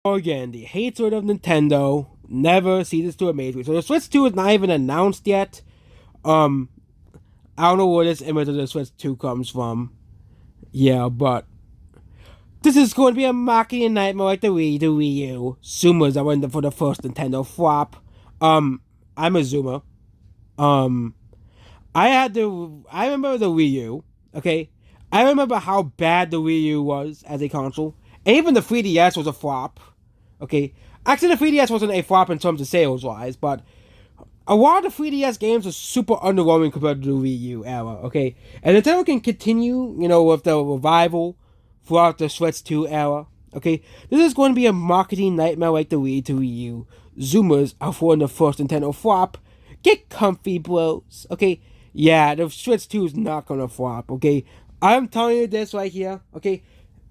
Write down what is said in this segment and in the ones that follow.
Again, the hatred of Nintendo never ceases to amaze me. So the Switch 2 is not even announced yet. Um, I don't know where this image of the Switch 2 comes from. Yeah, but this is going to be a marketing nightmare like the Wii U. Zoomers are in for the first Nintendo flop. I'm a Zoomer. Um, I remember the Wii U. Okay, I remember how bad the Wii U was as a console. And even the 3DS was a flop. Okay, actually the 3DS wasn't a flop in terms of sales wise, but a lot of the 3DS games are super underwhelming compared to the Wii U era. Okay, and Nintendo can continue, with the revival throughout the Switch 2 era. Okay, this is going to be a marketing nightmare like the Wii to Wii U. Zoomers are for the first Nintendo flop. Get comfy, bros. Okay, yeah, the Switch 2 is not gonna flop. Okay, I'm telling you this right here. Okay,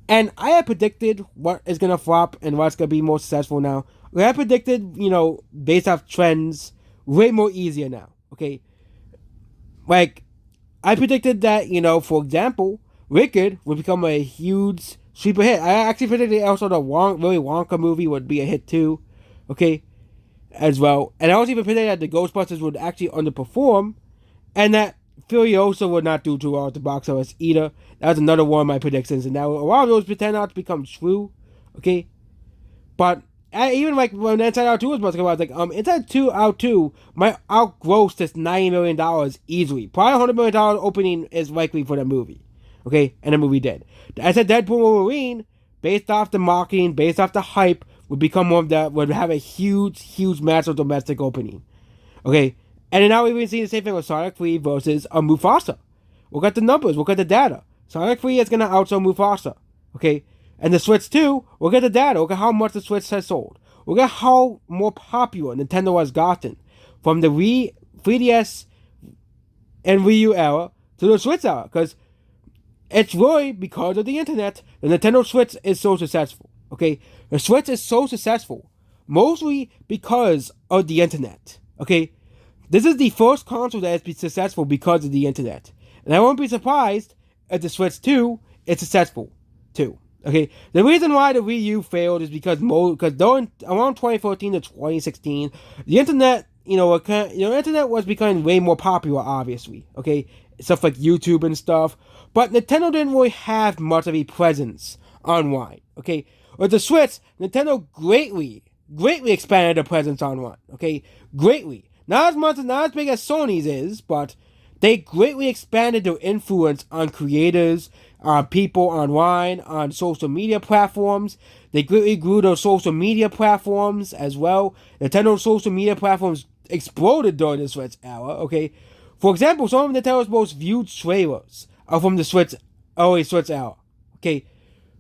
and I had predicted what is gonna flop and what's gonna be more successful now. I had predicted, based off trends, way more easier now. Okay, like I predicted that, for example, Wicked would become a huge sleeper hit. I actually predicted also the Willy Wonka movie would be a hit too. Okay, as well. And I also even predicted that the Ghostbusters would actually underperform, and that Furiosa would not do too well at the box office either. That was another one of my predictions, and now a lot of those pretend not to become true. Okay, but even like when Inside Out 2 was supposed to come out, I was like, Inside 2 Out 2 might outgross this $90 million easily. Probably $100 million opening is likely for the movie. Okay, and the movie did. I said Deadpool Wolverine, based off the marketing, based off the hype, would become one of the would have a huge massive domestic opening. Okay, and now we've been seeing the same thing with Sonic 3 versus Mufasa. Look at the numbers, look at the data. Sonic 3 is gonna outsell Mufasa. Okay, and the Switch 2, look at the data, look at how much the Switch has sold. Look at how more popular Nintendo has gotten from the Wii, 3DS, and Wii U era to the Switch era, because it's really because of the internet. The Nintendo Switch is so successful. Okay, the Switch is so successful mostly because of the internet. Okay, this is the first console that has been successful because of the internet, and I won't be surprised if the Switch 2 is successful too. Okay, the reason why the Wii U failed is because around 2014 to 2016, the internet, internet was becoming way more popular, obviously. Okay, stuff like YouTube and stuff, but Nintendo didn't really have much of a presence online. Okay, with the Switch, Nintendo greatly expanded their presence online. Okay, greatly. Not as big as Sony's is, but they greatly expanded their influence on creators, on people online, on social media platforms. They greatly grew their social media platforms as well. Nintendo's social media platforms exploded during the Switch era. Okay, for example, some of Nintendo's most viewed trailers are from the early Switch era. Okay,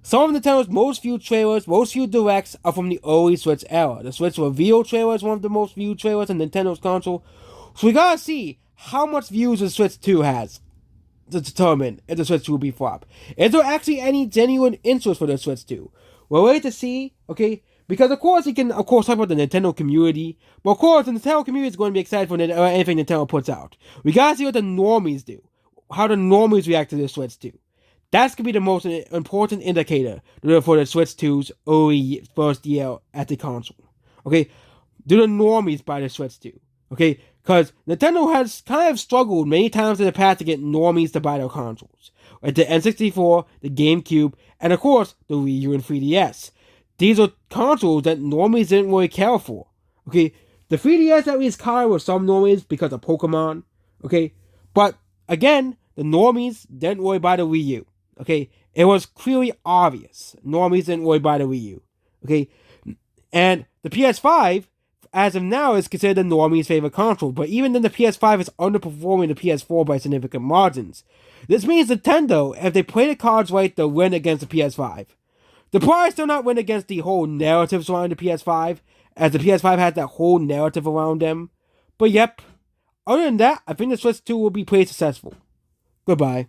some of Nintendo's most viewed trailers, most viewed directs are from the early Switch era. The Switch reveal trailer is one of the most viewed trailers on Nintendo's console. So we gotta see how much views the Switch 2 has to determine if the Switch 2 will be flop. Is there actually any genuine interest for the Switch 2? We'll wait to see, okay? Because of course you can talk about the Nintendo community, but of course the Nintendo community is going to be excited for anything Nintendo puts out. We gotta see what the normies do. How the normies react to the Switch 2. That's going to be the most important indicator for the Switch 2's early first year at the console. Okay? Do the normies buy the Switch 2? Okay? Because Nintendo has kind of struggled many times in the past to get normies to buy their consoles. Like the N64, the GameCube, and of course, the Wii U and 3DS. These are consoles that normies didn't really care for. Okay? The 3DS at least kind of with some normies because of Pokemon. Okay? But, again, the normies didn't really buy the Wii U. Okay, it was clearly obvious. Normies didn't really buy the Wii U. Okay, and the PS5, as of now, is considered the normies' favorite console. But even then, the PS5 is underperforming the PS4 by significant margins. This means Nintendo, if they play the cards right, they'll win against the PS5. They'll probably still not win against the whole narrative surrounding the PS5, as the PS5 has that whole narrative around them. But yep, other than that, I think the Switch 2 will be pretty successful. Goodbye.